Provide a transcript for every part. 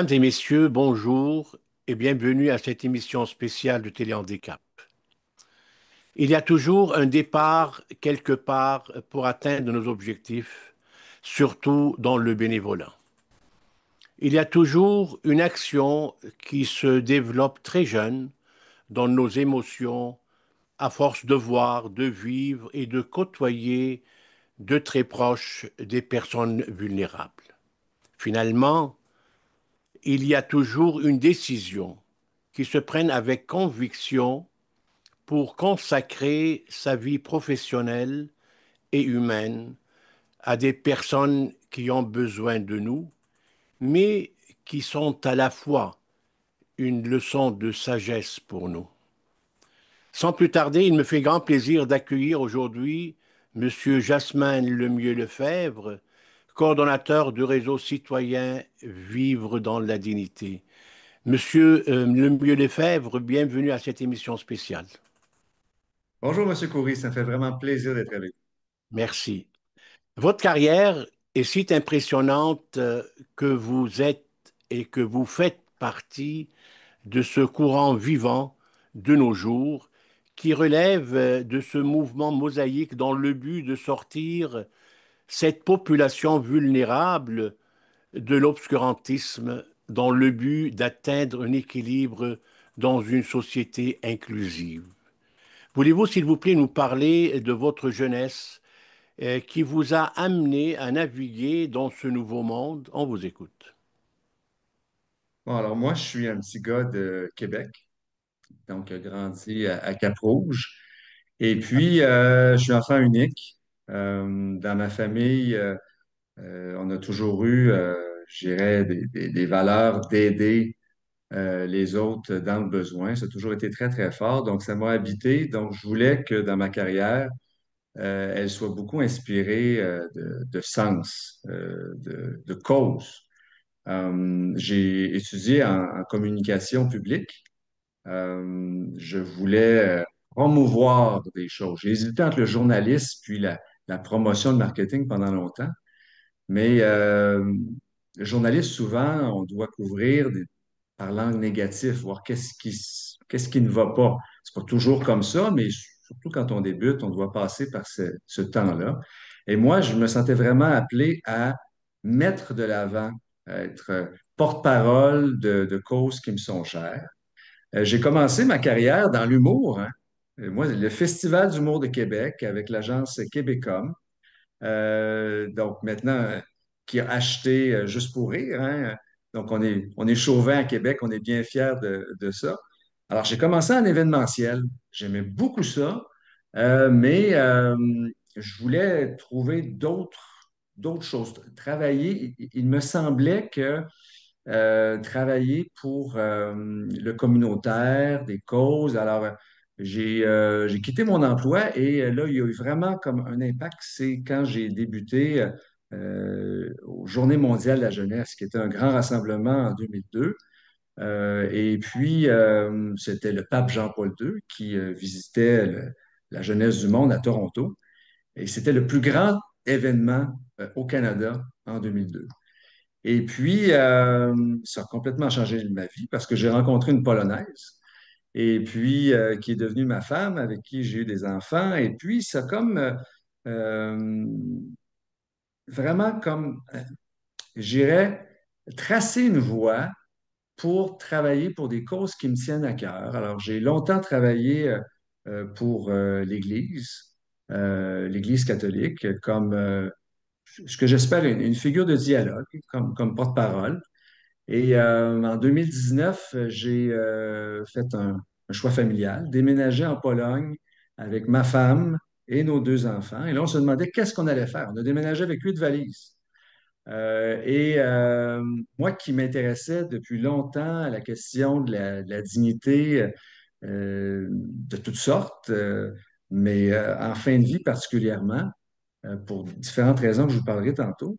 Mesdames et messieurs, bonjour et bienvenue à cette émission spéciale de Téléhandicap. Il y a toujours un départ quelque part pour atteindre nos objectifs, surtout dans le bénévolat. Il y a toujours une action qui se développe très jeune dans nos émotions à force de voir, de vivre et de côtoyer de très proches des personnes vulnérables. Finalement, il y a toujours une décision qui se prenne avec conviction pour consacrer sa vie professionnelle et humaine à des personnes qui ont besoin de nous, mais qui sont à la fois une leçon de sagesse pour nous. Sans plus tarder, il me fait grand plaisir d'accueillir aujourd'hui Monsieur Jasmin Lemieux-Lefebvre, coordonnateur du réseau citoyen Vivre dans la dignité. Monsieur Lemieux-Lefebvre, bienvenue à cette émission spéciale. Bonjour, Monsieur Coury, ça me fait vraiment plaisir d'être avec Merci. Votre carrière est si impressionnante que vous êtes et que vous faites partie de ce courant vivant de nos jours qui relève de ce mouvement mosaïque dans le but de sortir cette population vulnérable de l'obscurantisme dans le but d'atteindre un équilibre dans une société inclusive. Voulez-vous, s'il vous plaît, nous parler de votre jeunesse qui vous a amené à naviguer dans ce nouveau monde? On vous écoute. vous. Bon, alors moi, je suis un petit gars de Québec, donc grandi à Cap-Rouge. Et puis, je suis enfant unique. Dans ma famille, on a toujours eu, je dirais, des valeurs d'aider les autres dans le besoin. Ça a toujours été très, très fort. Donc, ça m'a habité. Donc, je voulais que dans ma carrière, elle soit beaucoup inspirée de sens, de cause. J'ai étudié en communication publique. Je voulais promouvoir des choses. J'ai hésité entre le journalisme puis la promotion de marketing pendant longtemps. Mais le journaliste, souvent, on doit couvrir par langue négative, voir qu'est-ce qui ne va pas. C'est pas toujours comme ça, mais surtout quand on débute, on doit passer par ce temps-là. Et moi, je me sentais vraiment appelé à mettre de l'avant, à être porte-parole de causes qui me sont chères. J'ai commencé ma carrière dans l'humour, hein. Moi, le Festival d'humour de Québec avec l'agence Québecom. Donc maintenant, qui a acheté Juste pour rire, hein. Donc on est chauvin à Québec, on est bien fiers de ça. Alors j'ai commencé en événementiel. J'aimais beaucoup ça, mais je voulais trouver d'autres choses. Travailler, il me semblait que travailler pour le communautaire, des causes. Alors, j'ai quitté mon emploi et là, il y a eu vraiment comme un impact. C'est quand j'ai débuté aux Journées mondiales de la jeunesse, qui était un grand rassemblement en 2002. Et puis, c'était le pape Jean-Paul II qui visitait la jeunesse du monde à Toronto. Et c'était le plus grand événement au Canada en 2002. Et puis, ça a complètement changé ma vie parce que j'ai rencontré une Polonaise et puis qui est devenue ma femme, avec qui j'ai eu des enfants. Et puis, ça a comme euh, vraiment comme, j'irais, tracer une voie pour travailler pour des causes qui me tiennent à cœur. Alors, j'ai longtemps travaillé pour l'Église catholique, comme ce que j'espère une figure de dialogue, comme porte-parole. Et en 2019, j'ai fait un choix familial, déménagé en Pologne avec ma femme et nos deux enfants. Et là, on se demandait qu'est-ce qu'on allait faire. On a déménagé avec 8 valises. Et moi qui m'intéressais depuis longtemps à la question de la dignité de toutes sortes, mais en fin de vie particulièrement, pour différentes raisons que je vous parlerai tantôt,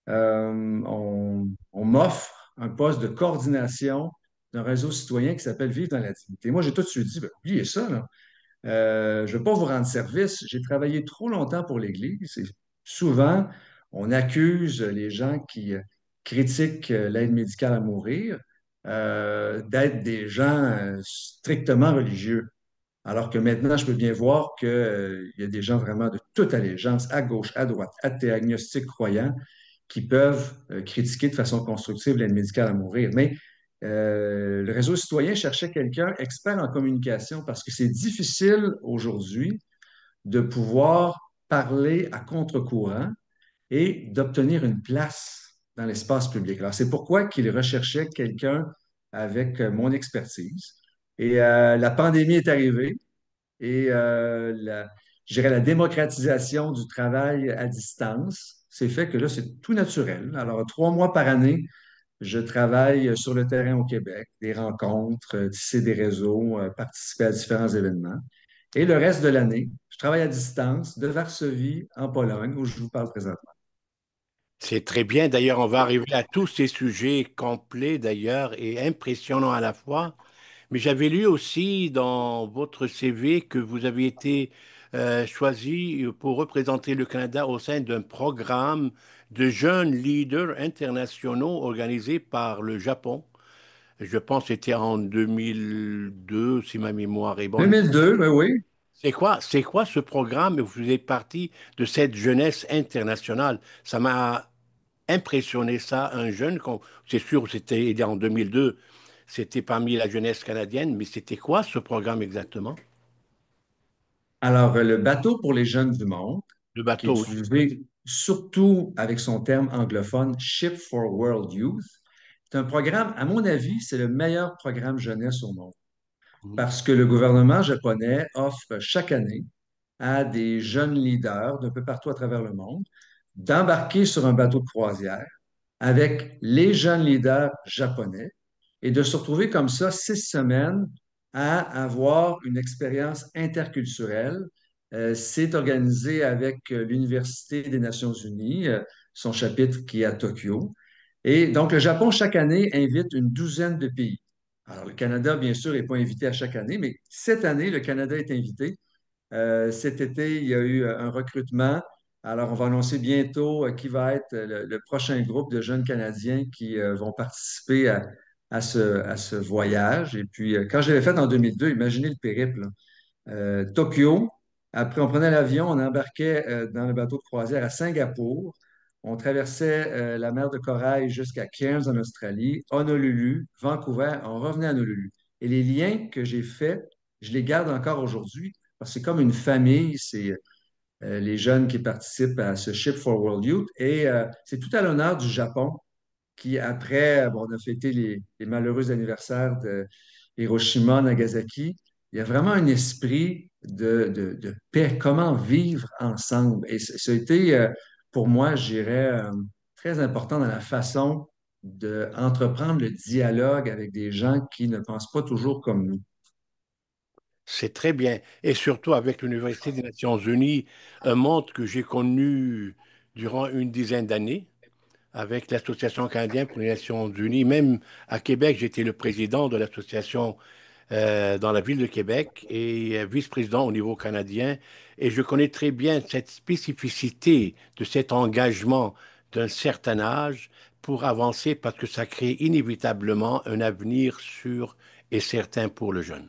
on m'offre un poste de coordination d'un réseau citoyen qui s'appelle Vivre dans la dignité. Moi, j'ai tout de suite dit, ben, oubliez ça, là. Je ne veux pas vous rendre service. J'ai travaillé trop longtemps pour l'Église et souvent, on accuse les gens critiquent l'aide médicale à mourir, d'être des gens strictement religieux. Alors que maintenant, je peux bien voir qu'il y a des gens vraiment de toute allégeance, à gauche, à droite, athées, agnostiques, croyants, qui peuvent critiquer de façon constructive l'aide médicale à mourir. Mais le réseau citoyen cherchait quelqu'un expert en communication parce que c'est difficile aujourd'hui de pouvoir parler à contre-courant et d'obtenir une place dans l'espace public. Alors, c'est pourquoi qu'il recherchait quelqu'un avec mon expertise. Et la pandémie est arrivée et je dirais la démocratisation du travail à distance, c'est fait que là, c'est tout naturel. Alors, 3 mois par année, je travaille sur le terrain au Québec, des rencontres, tisser des réseaux, participer à différents événements. Et le reste de l'année, je travaille à distance de Varsovie, en Pologne, où je vous parle présentement. C'est très bien. D'ailleurs, on va arriver à tous ces sujets complets d'ailleurs et impressionnants à la fois. Mais j'avais lu aussi dans votre CV que vous avez été choisi pour représenter le Canada au sein d'un programme de jeunes leaders internationaux organisé par le Japon. Je pense que c'était en 2002, si ma mémoire est bonne. 2002, ben oui. C'est quoi ce programme? Vous faites partie de cette jeunesse internationale. Ça m'a impressionné ça, un jeune, c'est sûr, c'était il y a en 2002, c'était parmi la jeunesse canadienne, mais c'était quoi ce programme exactement? Alors, le bateau pour les jeunes du monde, Le qui est bateau, oui. utilisé surtout avec son terme anglophone Ship for World Youth, c'est un programme, à mon avis, c'est le meilleur programme jeunesse au monde. Mhm. Parce que le gouvernement japonais offre chaque année à des jeunes leaders d'un peu partout à travers le monde d'embarquer sur un bateau de croisière avec les jeunes leaders japonais et de se retrouver comme ça 6 semaines à avoir une expérience interculturelle. C'est organisé avec l'Université des Nations Unies, son chapitre qui est à Tokyo. Et donc, le Japon, chaque année, invite une douzaine de pays. Alors, le Canada, bien sûr, n'est pas invité à chaque année, mais cette année, le Canada est invité. Cet été, il y a eu un recrutement. Alors, on va annoncer bientôt qui va être le prochain groupe de jeunes Canadiens qui vont participer à ce voyage. Et puis, quand je l'avais fait en 2002, imaginez le périple, là. Tokyo, après, on prenait l'avion, on embarquait dans le bateau de croisière à Singapour. On traversait la mer de Corail jusqu'à Cairns en Australie, Honolulu, Vancouver, on revenait à Honolulu. Et les liens que j'ai faits, je les garde encore aujourd'hui parce que c'est comme une famille, c'est les jeunes qui participent à ce Ship for World Youth. Et c'est tout à l'honneur du Japon qui, après, bon, on a fêté les malheureux anniversaires de Hiroshima, Nagasaki. Il y a vraiment un esprit de paix, comment vivre ensemble. Et ça a été, pour moi, je dirais, très important dans la façon d'entreprendre le dialogue avec des gens qui ne pensent pas toujours comme nous. C'est très bien. Et surtout avec l'Université des Nations Unies, un monde que j'ai connu durant une dizaine d'années, avec l'Association canadienne pour les Nations Unies. Même à Québec, j'étais le président de l'association dans la ville de Québec et vice-président au niveau canadien. Et je connais très bien cette spécificité de cet engagement d'un certain âge pour avancer parce que ça crée inévitablement un avenir sûr et certain pour le jeune.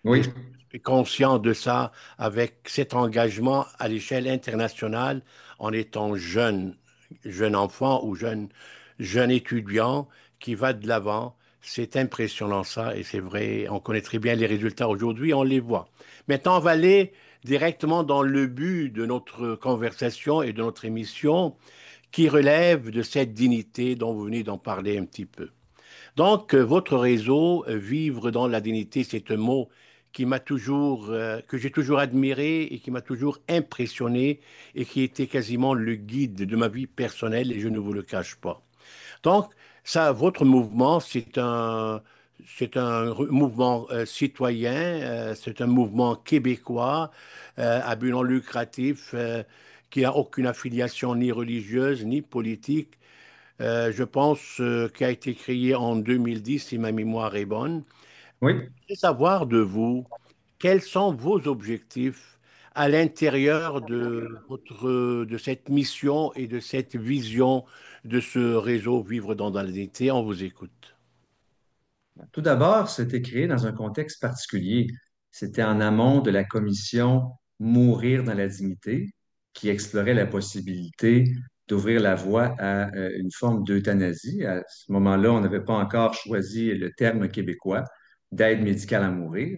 Et je Oui, suis conscient de ça avec cet engagement à l'échelle internationale en étant jeune, jeune enfant ou jeune étudiant qui va de l'avant. C'est impressionnant ça et c'est vrai, on connaît très bien les résultats aujourd'hui, on les voit. Maintenant, on va aller directement dans le but de notre conversation et de notre émission qui relève de cette dignité dont vous venez d'en parler un petit peu. Donc, votre réseau, vivre dans la dignité, c'est un mot que j'ai toujours admiré et qui m'a toujours impressionné et qui était quasiment le guide de ma vie personnelle et je ne vous le cache pas. Donc, ça, votre mouvement, c'est un mouvement citoyen, c'est un mouvement québécois à but non lucratif qui n'a aucune affiliation ni religieuse ni politique. Je pense qui a été créé en 2010, si ma mémoire est bonne. oui. Je voudrais savoir de vous, quels sont vos objectifs à l'intérieur de cette mission et de cette vision de ce réseau Vivre dans la dignité. On vous écoute. Tout d'abord, c'était créé dans un contexte particulier. C'était en amont de la commission Mourir dans la dignité, qui explorait la possibilité d'ouvrir la voie à une forme d'euthanasie. À ce moment-là, on n'avait pas encore choisi le terme québécois d'aide médicale à mourir,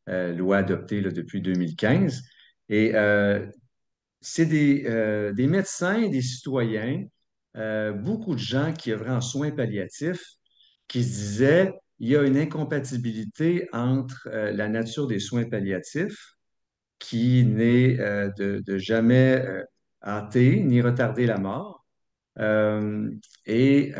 loi adoptée là, depuis 2015. Et c'est des médecins, des citoyens, beaucoup de gens qui œuvraient en soins palliatifs qui se disaient il y a une incompatibilité entre la nature des soins palliatifs, qui n'est de jamais hâter ni retarder la mort, euh, et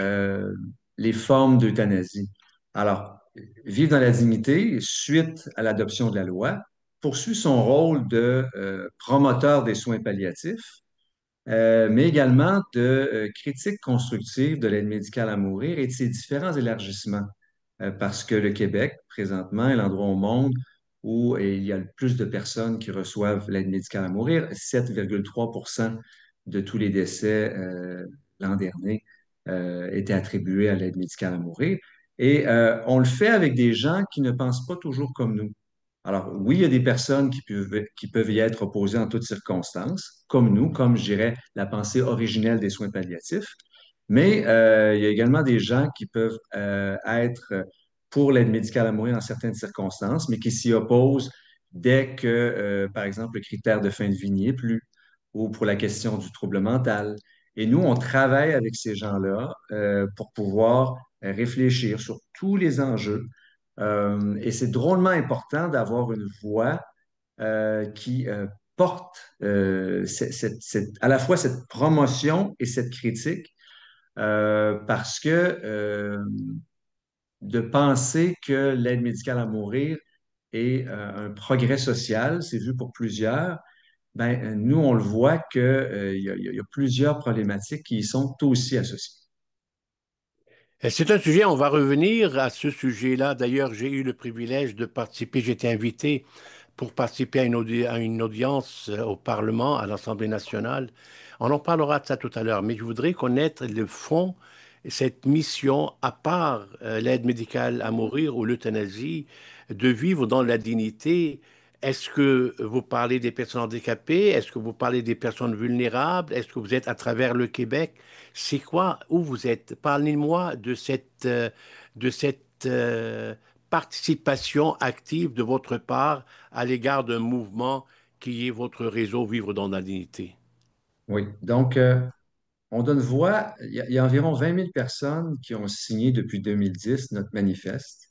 les formes d'euthanasie. Alors, vivre dans la dignité, suite à l'adoption de la loi, poursuit son rôle de promoteur des soins palliatifs, mais également de critique constructive de l'aide médicale à mourir et de ses différents élargissements. Parce que le Québec, présentement, est l'endroit au monde où il y a le plus de personnes qui reçoivent l'aide médicale à mourir. 7,3 de tous les décès l'an dernier étaient attribués à l'aide médicale à mourir. Et on le fait avec des gens qui ne pensent pas toujours comme nous. Alors, oui, il y a des personnes qui peuvent y être opposées en toutes circonstances, comme nous, comme je dirais la pensée originelle des soins palliatifs, mais il y a également des gens qui peuvent être pour l'aide médicale à mourir en certaines circonstances, mais qui s'y opposent dès que, par exemple, le critère de fin de vie n'y est plus, ou pour la question du trouble mental. Et nous, on travaille avec ces gens-là pour pouvoir réfléchir sur tous les enjeux et c'est drôlement important d'avoir une voix qui porte à la fois cette promotion et cette critique, parce que de penser que l'aide médicale à mourir est un progrès social, c'est vu pour plusieurs, ben, nous, on le voit qu'il y a plusieurs problématiques qui y sont aussi associées. C'est un sujet, on va revenir à ce sujet-là. D'ailleurs, j'ai eu le privilège de participer, j'étais invité pour participer à une audience au Parlement, à l'Assemblée nationale. On en parlera de ça tout à l'heure, mais je voudrais connaître le fond, cette mission, à part l'aide médicale à mourir ou l'euthanasie, de vivre dans la dignité. Est-ce que vous parlez des personnes handicapées? Est-ce que vous parlez des personnes vulnérables? Est-ce que vous êtes à travers le Québec? C'est quoi? Où vous êtes? Parlez-moi de cette participation active de votre part à l'égard d'un mouvement qui est votre réseau Vivre dans la dignité. Oui, donc on donne voix, il y a environ 20 000 personnes qui ont signé depuis 2010 notre manifeste,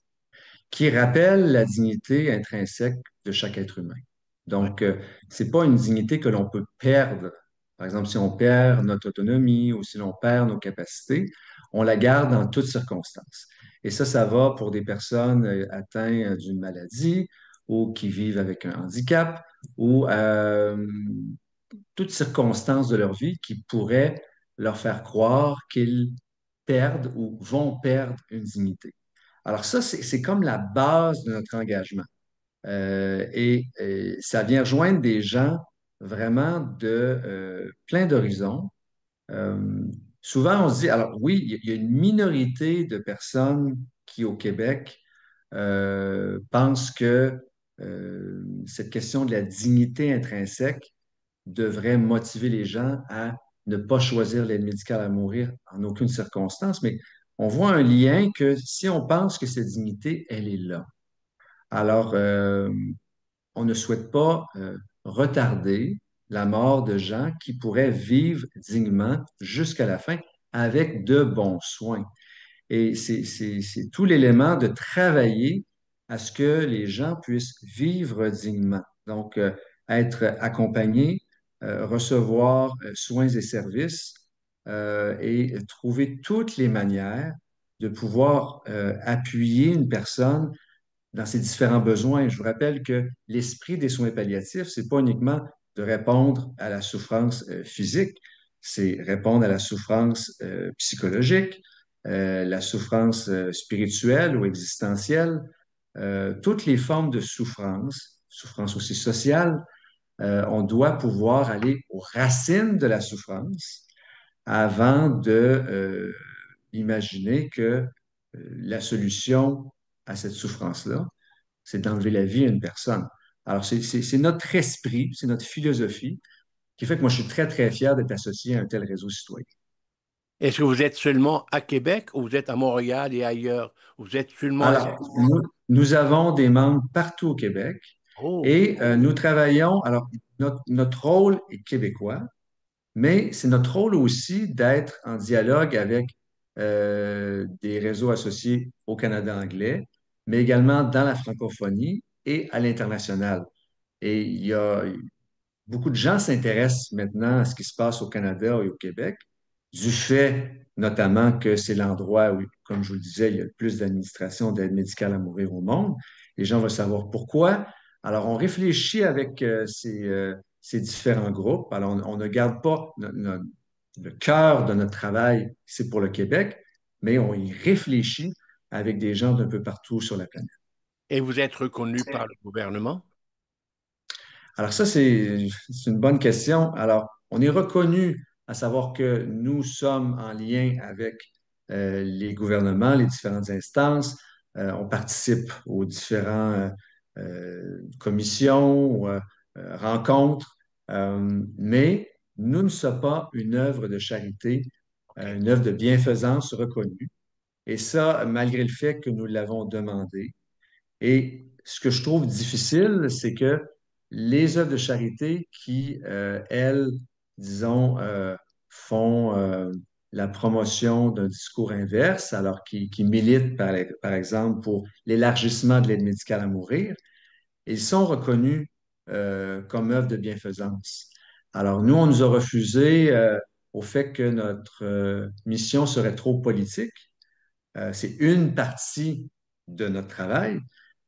qui rappelle la dignité intrinsèque de chaque être humain. Ouais. Donc, c'est pas une dignité que l'on peut perdre. Par exemple, si on perd notre autonomie ou si l'on perd nos capacités, on la garde en toutes circonstances. Et ça va pour des personnes atteintes d'une maladie ou qui vivent avec un handicap ou toutes circonstances de leur vie qui pourraient leur faire croire qu'ils perdent ou vont perdre une dignité. Alors ça, c'est comme la base de notre engagement. Et ça vient rejoindre des gens vraiment de plein d'horizons. Euh, Souvent, on se dit, alors oui, il y a une minorité de personnes qui, au Québec, pensent que cette question de la dignité intrinsèque devrait motiver les gens à ne pas choisir l'aide médicale à mourir en aucune circonstance, mais on voit un lien que si on pense que cette dignité, elle est là, alors on ne souhaite pas retarder la mort de gens qui pourraient vivre dignement jusqu'à la fin avec de bons soins. Et c'est tout l'élément de travailler à ce que les gens puissent vivre dignement. Donc, être accompagnés, recevoir soins et services et trouver toutes les manières de pouvoir appuyer une personne dans ses différents besoins. Je vous rappelle que l'esprit des soins palliatifs, c'est pas uniquement de répondre à la souffrance physique, c'est répondre à la souffrance psychologique, la souffrance spirituelle ou existentielle, toutes les formes de souffrance, souffrance aussi sociale, on doit pouvoir aller aux racines de la souffrance avant de imaginer que la solution à cette souffrance-là, c'est d'enlever la vie à une personne. Alors, c'est notre esprit, c'est notre philosophie qui fait que moi, je suis très, très fier d'être associé à un tel réseau citoyen. Est-ce que vous êtes seulement à Québec ou vous êtes à Montréal et ailleurs? Vous êtes seulement à... Alors, nous avons des membres partout au Québec Oh, et nous travaillons, alors, notre rôle est québécois, mais c'est notre rôle aussi d'être en dialogue avec des réseaux associés au Canada anglais, mais également dans la francophonie et à l'international. Et beaucoup de gens s'intéressent maintenant à ce qui se passe au Canada et au Québec, du fait notamment que c'est l'endroit où, comme je vous le disais, il y a le plus d'administration d'aide médicale à mourir au monde. Les gens veulent savoir pourquoi. Alors, on réfléchit avec ces différents groupes. Alors, on ne garde pas le cœur de notre travail, c'est pour le Québec, mais on y réfléchit avec des gens d'un peu partout sur la planète. et vous êtes reconnu par le gouvernement? Alors ça, c'est une bonne question. Alors, on est reconnu à savoir que nous sommes en lien avec les gouvernements, les différentes instances. On participe aux différentes commissions, ou, rencontres, mais nous ne sommes pas une œuvre de charité, OK. une œuvre de bienfaisance reconnue. Et ça, malgré le fait que nous l'avons demandé. Et ce que je trouve difficile, c'est que les œuvres de charité qui, elles, disons, font la promotion d'un discours inverse, alors qui militent, par exemple, pour l'élargissement de l'aide médicale à mourir, ils sont reconnus comme œuvres de bienfaisance. Alors, nous, on nous a refusé au fait que notre mission serait trop politique. C'est une partie de notre travail,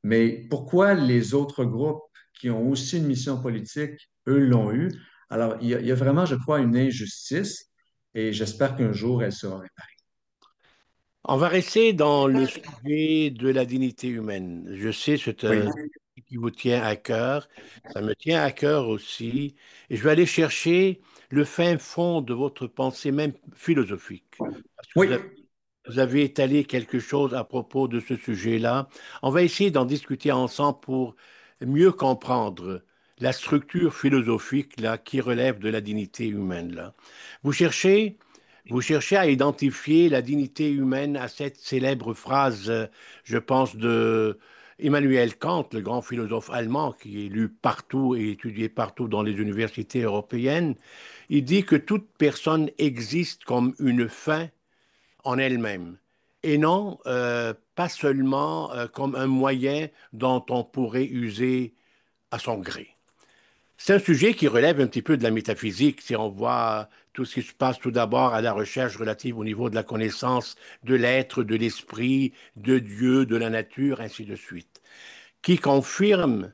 mais pourquoi les autres groupes qui ont aussi une mission politique, eux l'ont eu? Alors, il y a vraiment, je crois, une injustice et j'espère qu'un jour, elle sera réparée. On va rester dans le sujet de la dignité humaine. Je sais, c'est Oui, un sujet qui vous tient à cœur. Ça me tient à cœur aussi. Et je vais aller chercher le fin fond de votre pensée, même philosophique. Parce que oui, vous avez étalé quelque chose à propos de ce sujet-là. On va essayer d'en discuter ensemble pour mieux comprendre la structure philosophique là, qui relève de la dignité humaine là. Vous cherchez, vous cherchez à identifier la dignité humaine à cette célèbre phrase, je pense, de Emmanuel Kant, le grand philosophe allemand qui est lu partout et étudié partout dans les universités européennes. Il dit que toute personne existe comme une fin en elle-même et non pas seulement comme un moyen dont on pourrait user à son gré. C'est un sujet qui relève un petit peu de la métaphysique, si on voit tout ce qui se passe tout d'abord à la recherche relative au niveau de la connaissance de l'être, de l'esprit, de Dieu, de la nature, ainsi de suite, qui confirme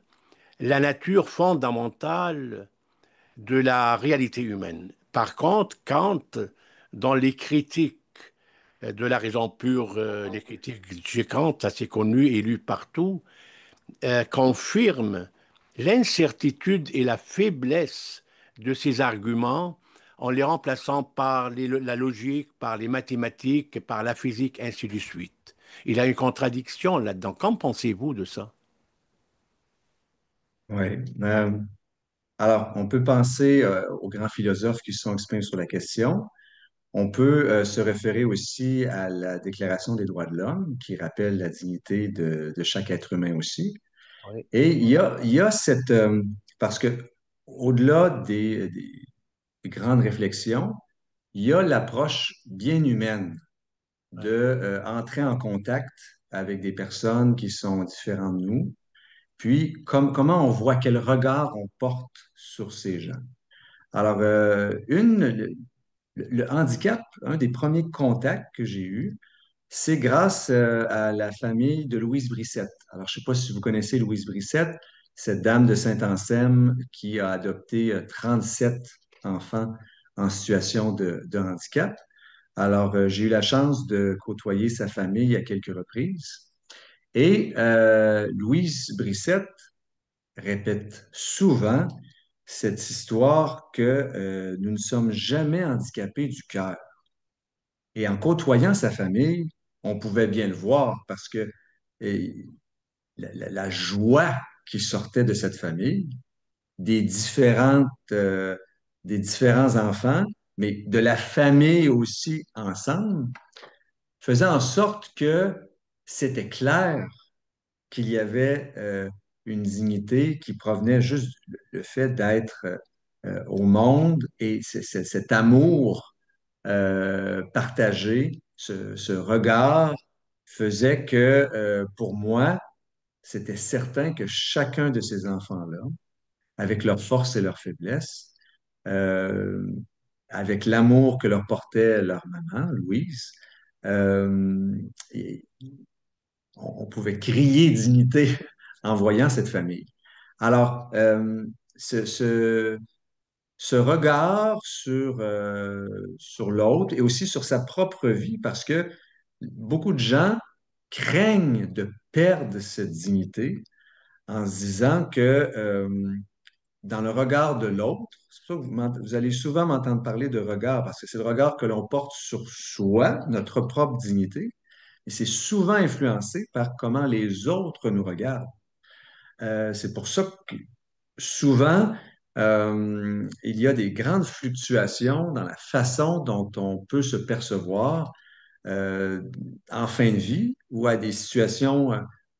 la nature fondamentale de la réalité humaine. Par contre, Kant, dans les critiques de la raison pure, les critiques chez Kant, assez connues et lues partout, confirment l'incertitude et la faiblesse de ces arguments en les remplaçant par la logique, par les mathématiques, par la physique, ainsi de suite. Il y a une contradiction là-dedans. Qu'en pensez-vous de ça? oui. Alors, on peut penser aux grands philosophes qui se sont exprimés sur la question. On peut se référer aussi à la Déclaration des droits de l'homme qui rappelle la dignité de chaque être humain aussi. Oui, Et il y a cette... parce que au-delà des grandes réflexions, il y a l'approche bien humaine de oui. entrer en contact avec des personnes qui sont différentes de nous, puis comment on voit, quel regard on porte sur ces gens. Alors, le handicap, un des premiers contacts que j'ai eus, c'est grâce à la famille de Louise Brissette. Alors, je ne sais pas si vous connaissez Louise Brissette, cette dame de Saint-Anselme qui a adopté 37 enfants en situation de handicap. Alors, j'ai eu la chance de côtoyer sa famille à quelques reprises. Et Louise Brissette répète souvent cette histoire que nous ne sommes jamais handicapés du cœur. Et en côtoyant sa famille, on pouvait bien le voir parce que et, la joie qui sortait de cette famille, des différentes, des différents enfants, mais de la famille aussi ensemble, faisait en sorte que c'était clair qu'il y avait une dignité qui provenait juste le fait d'être au monde et cet amour partagé, ce regard faisait que pour moi, c'était certain que chacun de ces enfants-là, avec leurs forces et leurs faiblesses, euh, avec l'amour que leur portait leur maman, Louise, euh, et on pouvait crier dignité en voyant cette famille. Alors, ce, ce- ce regard sur l'autre et aussi sur sa propre vie, parce que beaucoup de gens craignent de perdre cette dignité en se disant que dans le regard de l'autre, c'est pour ça que vous allez souvent m'entendre parler de regard, parce que c'est le regard que l'on porte sur soi, notre propre dignité, et c'est souvent influencé par comment les autres nous regardent. C'est pour ça que souvent, il y a des grandes fluctuations dans la façon dont on peut se percevoir euh, en fin de vie ou à des situations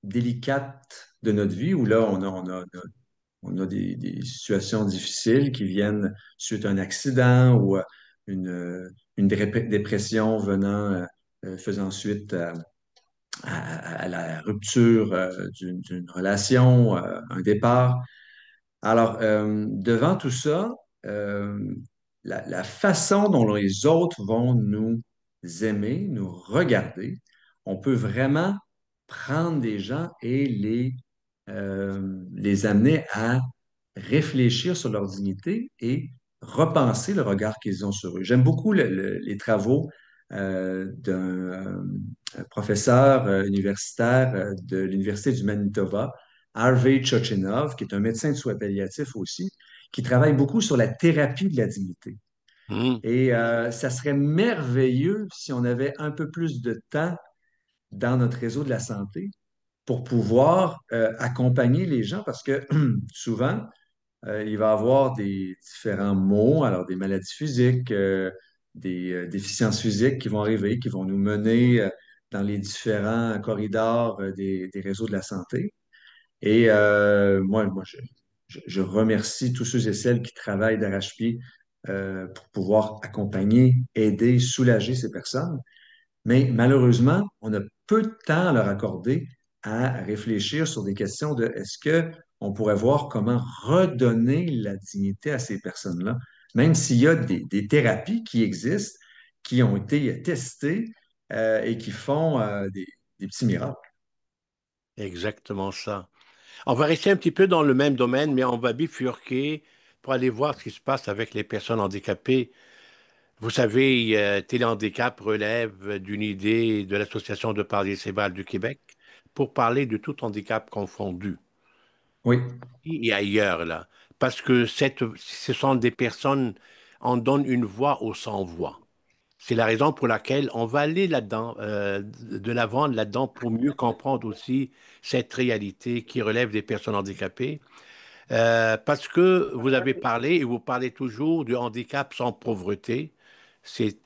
délicates de notre vie où là, on a des situations difficiles qui viennent suite à un accident ou une dépression venant, faisant suite à la rupture d'une relation, un départ. Alors, devant tout ça, euh, la façon dont les autres vont nous aimer, nous regarder, on peut vraiment prendre des gens et les amener à réfléchir sur leur dignité et repenser le regard qu'ils ont sur eux. J'aime beaucoup les travaux d'un professeur universitaire de l'Université du Manitoba, Harvey Chochinov, qui est un médecin de soins palliatifs aussi, qui travaille beaucoup sur la thérapie de la dignité. Hmm. Et ça serait merveilleux si on avait un peu plus de temps dans notre réseau de la santé pour pouvoir accompagner les gens parce que souvent, il va y avoir des différents maux, alors des maladies physiques, des déficiences physiques qui vont arriver, qui vont nous mener dans les différents corridors des réseaux de la santé. Et je remercie tous ceux et celles qui travaillent d'arrache-pied pour pouvoir accompagner, aider, soulager ces personnes. Mais malheureusement, on a peu de temps à leur accorder à réfléchir sur des questions de est-ce que on pourrait voir comment redonner la dignité à ces personnes-là, même s'il y a des thérapies qui existent, qui ont été testées et qui font des petits miracles. Exactement ça. On va rester un petit peu dans le même domaine, mais on va bifurquer pour aller voir ce qui se passe avec les personnes handicapées. Vous savez, Téléhandicap relève d'une idée de l'Association de paralysie cérébrale du Québec pour parler de tout handicap confondu, Oui, et ailleurs, là. Parce que ce sont des personnes, on donne une voix aux sans-voix. C'est la raison pour laquelle on va aller là-dedans, de l'avant là-dedans, pour mieux comprendre aussi cette réalité qui relève des personnes handicapées. Parce que vous avez parlé, et vous parlez toujours du handicap sans pauvreté. C'est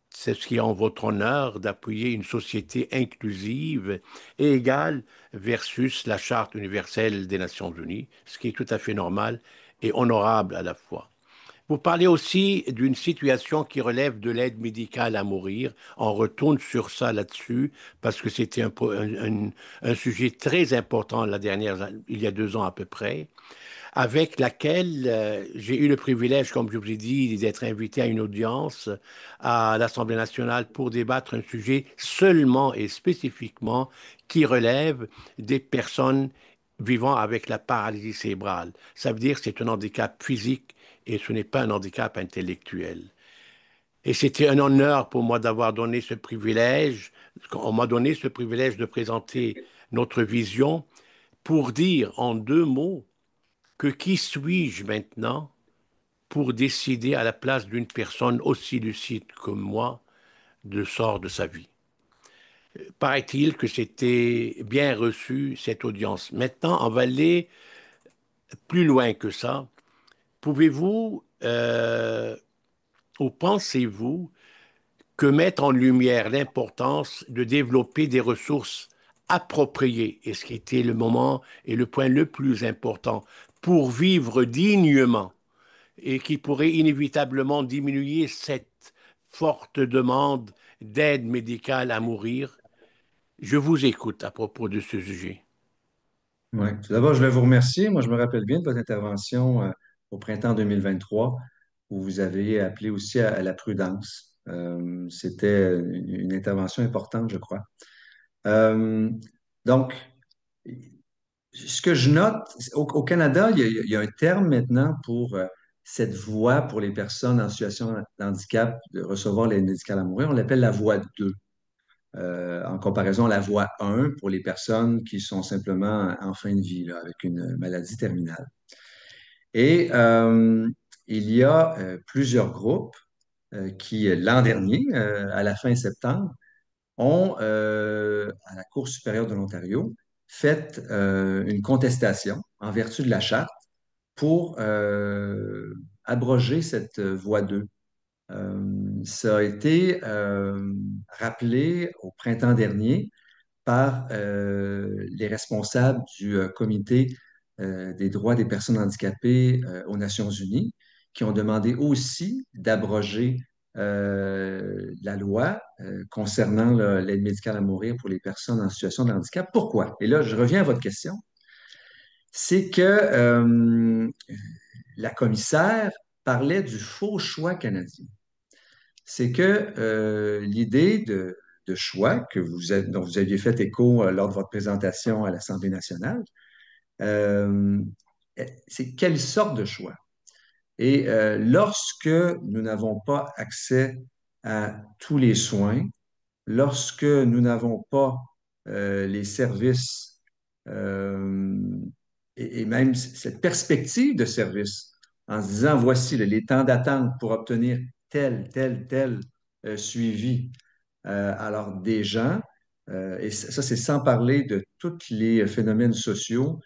C'est ce qui est en votre honneur d'appuyer une société inclusive et égale versus la Charte universelle des Nations unies, ce qui est tout à fait normal et honorable à la fois. Vous parlez aussi d'une situation qui relève de l'aide médicale à mourir. On retourne sur ça là-dessus parce que c'était un sujet très important il y a 2 ans à peu près, avec laquelle j'ai eu le privilège, comme je vous ai dit, d'être invité à une audience à l'Assemblée nationale pour débattre un sujet seulement et spécifiquement qui relève des personnes vivant avec la paralysie cérébrale. Ça veut dire que c'est un handicap physique et ce n'est pas un handicap intellectuel. Et c'était un honneur pour moi d'avoir donné ce privilège. On m'a donné ce privilège de présenter notre vision pour dire en 2 mots que qui suis-je maintenant pour décider à la place d'une personne aussi lucide que moi de sort de sa vie. Paraît-il que c'était bien reçu, cette audience. Maintenant, on va aller plus loin que ça. Pouvez-vous ou pensez-vous que mettre en lumière l'importance de développer des ressources appropriées, et ce qui était le moment et le point le plus important, pour vivre dignement, et qui pourrait inévitablement diminuer cette forte demande d'aide médicale à mourir? Je vous écoute à propos de ce sujet. Ouais. Tout d'abord, je voulais vous remercier. Moi, je me rappelle bien de votre intervention au printemps 2023 où vous avez appelé aussi à la prudence. C'était une intervention importante, je crois. Euh, donc, ce que je note, au Canada, il y a un terme maintenant pour cette voie pour les personnes en situation de handicap de recevoir l'aide médicale à mourir. On l'appelle la voie 2, en comparaison à la voie 1 pour les personnes qui sont simplement en fin de vie, là, avec une maladie terminale. Et il y a plusieurs groupes qui, l'an dernier, à la fin septembre, ont, à la Cour supérieure de l'Ontario, fait une contestation en vertu de la charte pour abroger cette voie 2. Ça a été rappelé au printemps dernier par les responsables du comité des droits des personnes handicapées aux Nations Unies, qui ont demandé aussi d'abroger la loi concernant l'aide médicale à mourir pour les personnes en situation de handicap. Pourquoi? Et là, je reviens à votre question. C'est que la commissaire parlait du faux choix canadien. C'est que l'idée de choix dont vous aviez fait écho lors de votre présentation à l'Assemblée nationale, euh, c'est quelle sorte de choix? Et lorsque nous n'avons pas accès à tous les soins, lorsque nous n'avons pas les services euh, et même cette perspective de service en se disant, voici les temps d'attente pour obtenir tel suivi. Alors, des gens, et ça c'est sans parler de tous les phénomènes sociaux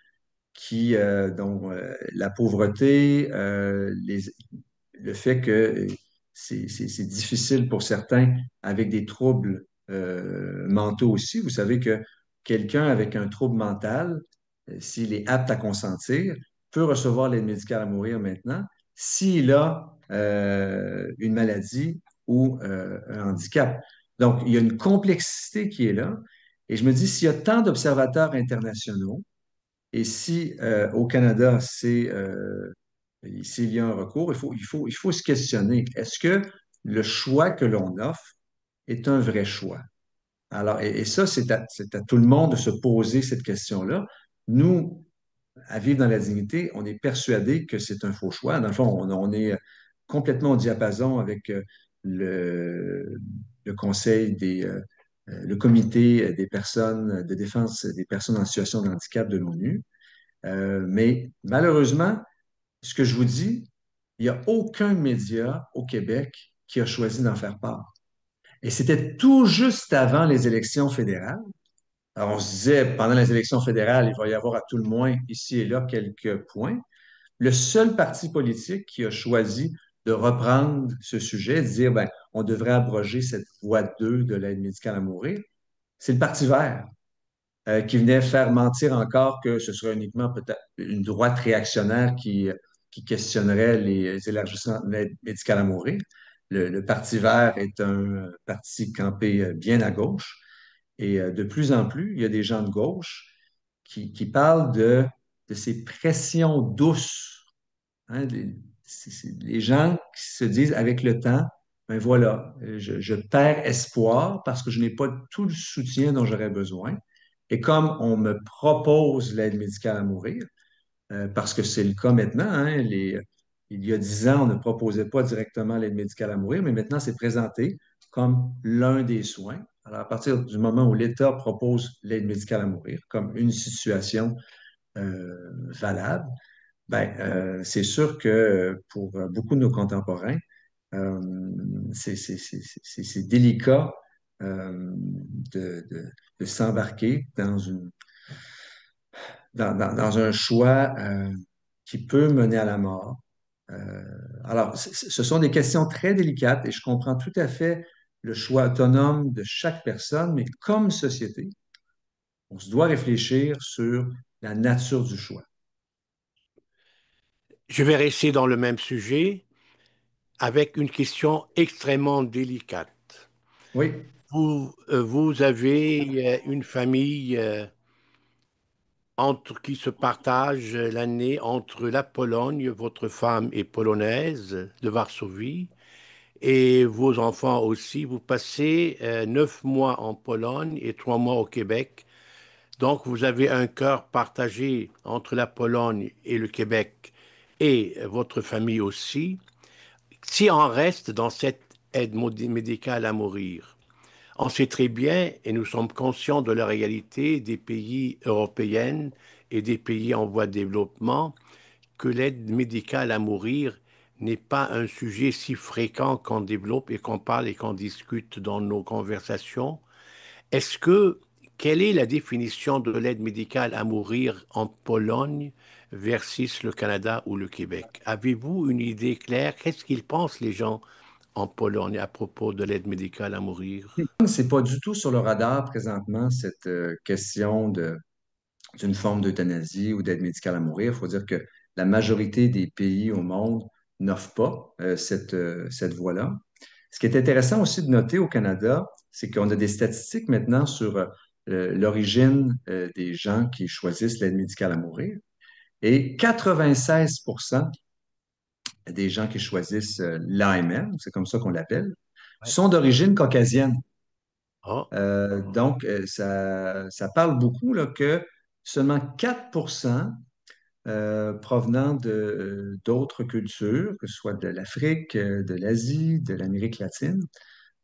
dont la pauvreté, le fait que c'est difficile pour certains avec des troubles mentaux aussi. Vous savez que quelqu'un avec un trouble mental, s'il est apte à consentir, peut recevoir l'aide médicale à mourir maintenant s'il a une maladie ou un handicap. Donc, il y a une complexité qui est là. Et je me dis, s'il y a tant d'observateurs internationaux, et si au Canada, s'il y a un recours, il faut se questionner. Est-ce que le choix que l'on offre est un vrai choix? Alors, et ça, c'est à tout le monde de se poser cette question-là. Nous, à vivre dans la dignité, on est persuadé que c'est un faux choix. Dans le fond, on est complètement au diapason avec le, le Conseil le comité des personnes de défense des personnes en situation de handicap de l'ONU. Mais malheureusement, ce que je vous dis, il n'y a aucun média au Québec qui a choisi d'en faire part. Et c'était tout juste avant les élections fédérales. Alors, on se disait, pendant les élections fédérales, il va y avoir à tout le moins ici et là quelques points. Le seul parti politique qui a choisi de reprendre ce sujet, de dire, ben, on devrait abroger cette voie 2 de l'aide médicale à mourir, c'est le Parti vert qui venait faire mentir encore que ce serait uniquement peut-être une droite réactionnaire qui questionnerait les élargissements de l'aide médicale à mourir. Le Parti vert est un parti campé bien à gauche et de plus en plus, il y a des gens de gauche qui parlent de ces pressions douces. Hein, les gens qui se disent avec le temps, ben voilà, je perds espoir parce que je n'ai pas tout le soutien dont j'aurais besoin. Et comme on me propose l'aide médicale à mourir, parce que c'est le cas maintenant, hein, il y a 10 ans, on ne proposait pas directement l'aide médicale à mourir, mais maintenant, c'est présenté comme l'un des soins. Alors, à partir du moment où l'État propose l'aide médicale à mourir comme une situation valable, C'est sûr que pour beaucoup de nos contemporains, euh, c'est délicat de s'embarquer dans un choix qui peut mener à la mort. Alors, ce sont des questions très délicates et je comprends tout à fait le choix autonome de chaque personne, mais comme société, on se doit réfléchir sur la nature du choix. Je vais rester dans le même sujet avec une question extrêmement délicate. Oui, Vous avez une famille qui se partage l'année entre la Pologne, votre femme est polonaise de Varsovie, et vos enfants aussi. Vous passez 9 mois en Pologne et 3 mois au Québec. Donc vous avez un cœur partagé entre la Pologne et le Québec et votre famille aussi. Si on reste dans cette aide médicale à mourir, on sait très bien, et nous sommes conscients de la réalité des pays européens et des pays en voie de développement, que l'aide médicale à mourir n'est pas un sujet si fréquent qu'on développe et qu'on parle et qu'on discute dans nos conversations. Est-ce que, quelle est la définition de l'aide médicale à mourir en Pologne versus le Canada ou le Québec? Avez-vous une idée claire? Qu'est-ce qu'ils pensent les gens en Pologne à propos de l'aide médicale à mourir? c'est pas du tout sur le radar présentement cette question d'une forme d'euthanasie ou d'aide médicale à mourir. Il faut dire que la majorité des pays au monde n'offrent pas cette voie-là. Ce qui est intéressant aussi de noter au Canada, c'est qu'on a des statistiques maintenant sur l'origine des gens qui choisissent l'aide médicale à mourir. Et 96% des gens qui choisissent l'AMM, c'est comme ça qu'on l'appelle, Ouais. sont d'origine caucasienne. Oh, Ça parle beaucoup là, que seulement 4% provenant d'autres cultures, que ce soit de l'Afrique, de l'Asie, de l'Amérique latine,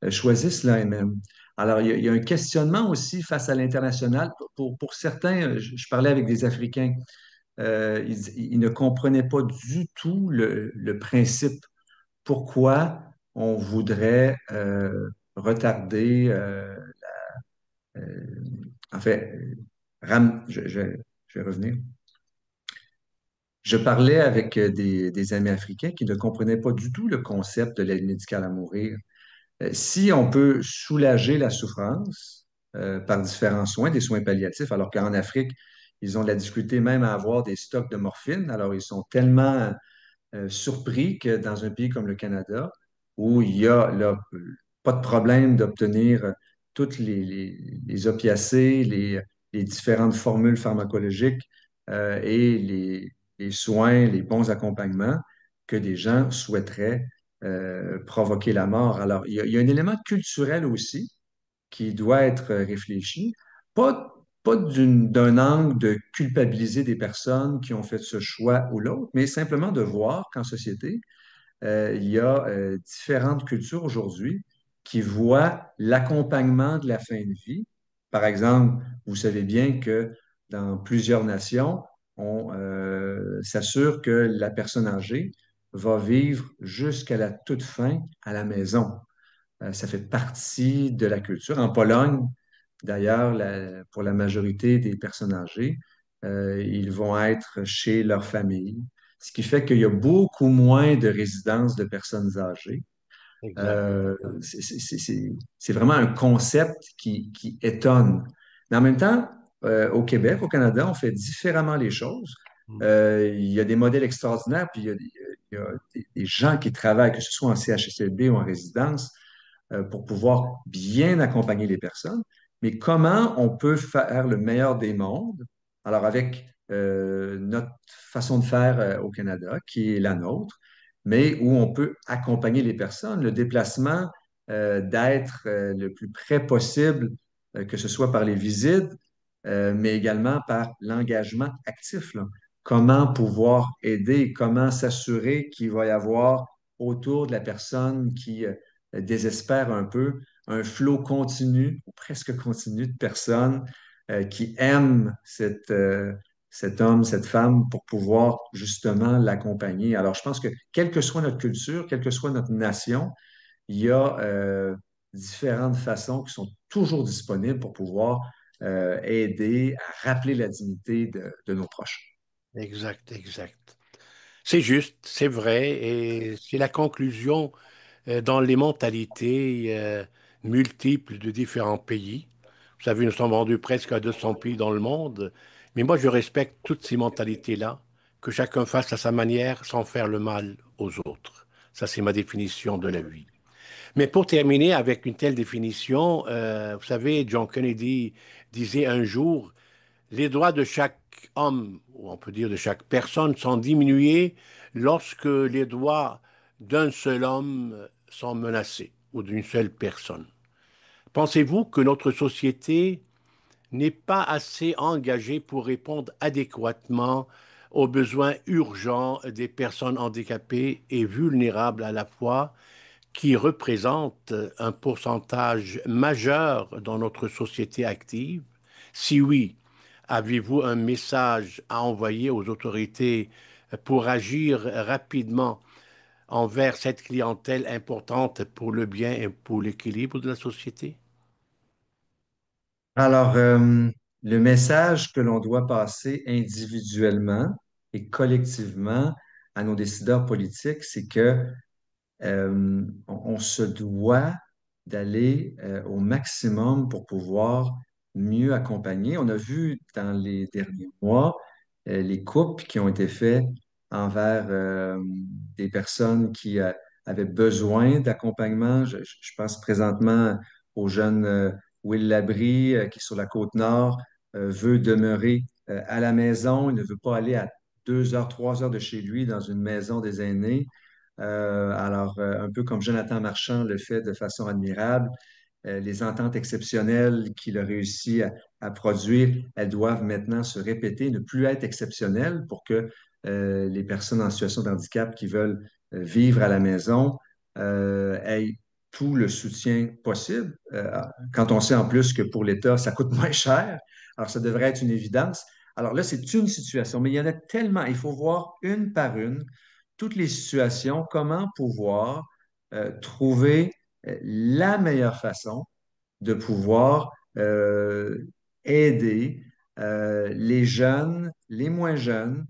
choisissent l'AMM. Alors, il y a un questionnement aussi face à l'international. Pour certains, je parlais avec des Africains, ils ne comprenaient pas du tout le principe. Pourquoi on voudrait retarder, euh, en fait, je vais revenir. Je parlais avec des amis africains qui ne comprenaient pas du tout le concept de l'aide médicale à mourir. Si on peut soulager la souffrance par différents soins, des soins palliatifs, alors qu'en Afrique, ils ont de la difficulté même à avoir des stocks de morphine, alors ils sont tellement surpris que dans un pays comme le Canada, où il y a là, pas de problème d'obtenir toutes les opiacés, les différentes formules pharmacologiques et les soins, les bons accompagnements, que des gens souhaiteraient provoquer la mort. Alors, il y a un élément culturel aussi qui doit être réfléchi, pas d'un angle de culpabiliser des personnes qui ont fait ce choix ou l'autre, mais simplement de voir qu'en société, il y a différentes cultures aujourd'hui qui voient l'accompagnement de la fin de vie. Par exemple, vous savez bien que dans plusieurs nations, on s'assure que la personne âgée va vivre jusqu'à la toute fin à la maison. Ça fait partie de la culture. En Pologne, d'ailleurs, pour la majorité des personnes âgées, ils vont être chez leur famille, ce qui fait qu'il y a beaucoup moins de résidences de personnes âgées. exact. C'est vraiment un concept qui étonne. Mais en même temps, au Québec, au Canada, on fait différemment les choses. Il y a des modèles extraordinaires, puis il y a des gens qui travaillent, que ce soit en CHSLD ou en résidence, pour pouvoir bien accompagner les personnes. Mais comment on peut faire le meilleur des mondes? Alors, avec notre façon de faire au Canada, qui est la nôtre, mais où on peut accompagner les personnes, le déplacement, d'être le plus près possible, que ce soit par les visites, mais également par l'engagement actif, là. Comment pouvoir aider, comment s'assurer qu'il va y avoir autour de la personne qui désespère un peu, un flot continu ou presque continu de personnes qui aiment cet homme, cette femme, pour pouvoir justement l'accompagner. Alors, je pense que quelle que soit notre culture, quelle que soit notre nation, il y a différentes façons qui sont toujours disponibles pour pouvoir aider à rappeler la dignité de nos proches. Exact, exact. C'est juste, c'est vrai, et c'est la conclusion dans les mentalités multiples de différents pays. Vous savez, nous sommes rendus presque à 200 pays dans le monde, mais moi je respecte toutes ces mentalités-là, que chacun fasse à sa manière sans faire le mal aux autres. Ça, c'est ma définition de la vie. Mais pour terminer avec une telle définition, vous savez, John Kennedy disait un jour, les droits de chaque homme, ou on peut dire de chaque personne, sont diminués lorsque les droits d'un seul homme sont menacés, ou d'une seule personne. Pensez-vous que notre société n'est pas assez engagée pour répondre adéquatement aux besoins urgents des personnes handicapées et vulnérables à la fois, qui représentent un pourcentage majeur dans notre société active? Si oui, avez-vous un message à envoyer aux autorités pour agir rapidement envers cette clientèle importante pour le bien et pour l'équilibre de la société? Alors, le message que l'on doit passer individuellement et collectivement à nos décideurs politiques, c'est que on se doit d'aller au maximum pour pouvoir mieux accompagner. On a vu dans les derniers mois les coupes qui ont été faits envers des personnes qui avaient besoin d'accompagnement. Je pense présentement au jeune Will Labrie qui, sur la côte nord, veut demeurer à la maison. Il ne veut pas aller à 2 heures, 3 heures de chez lui dans une maison des aînés. Un peu comme Jonathan Marchand le fait de façon admirable, les ententes exceptionnelles qu'il a réussi à produire, elles doivent maintenant se répéter, ne plus être exceptionnelles pour que les personnes en situation de handicap qui veulent vivre à la maison aient tout le soutien possible. Quand on sait en plus que pour l'État, ça coûte moins cher, alors ça devrait être une évidence. Alors là, c'est une situation, mais il y en a tellement, il faut voir une par une toutes les situations, comment pouvoir trouver la meilleure façon de pouvoir aider les jeunes, les moins jeunes,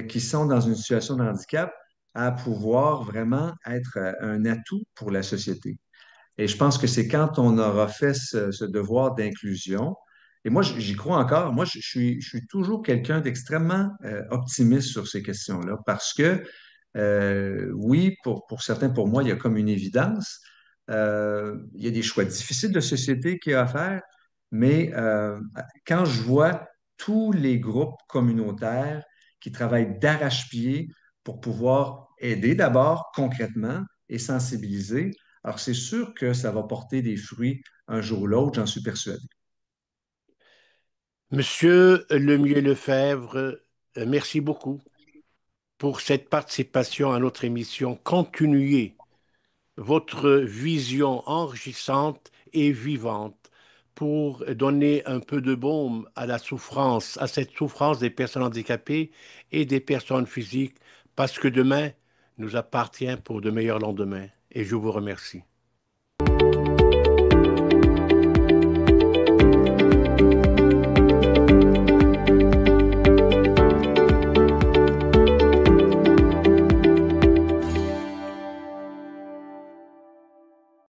qui sont dans une situation de handicap à pouvoir vraiment être un atout pour la société. Et je pense que c'est quand on aura fait ce devoir d'inclusion, et moi j'y crois encore, moi je suis toujours quelqu'un d'extrêmement optimiste sur ces questions-là, parce que oui, pour certains, pour moi, il y a comme une évidence. Il y a des choix difficiles de société qu'il y a à faire, mais quand je vois tous les groupes communautaires qui travaillent d'arrache-pied pour pouvoir aider d'abord concrètement et sensibiliser, alors c'est sûr que ça va porter des fruits un jour ou l'autre, j'en suis persuadé. Monsieur Lemieux-Lefebvre, merci beaucoup pour cette participation à notre émission. Continuez votre vision enrichissante et vivante pour donner un peu de baume à la souffrance, à cette souffrance des personnes handicapées et des personnes physiques, parce que demain nous appartient pour de meilleurs lendemains. Et je vous remercie.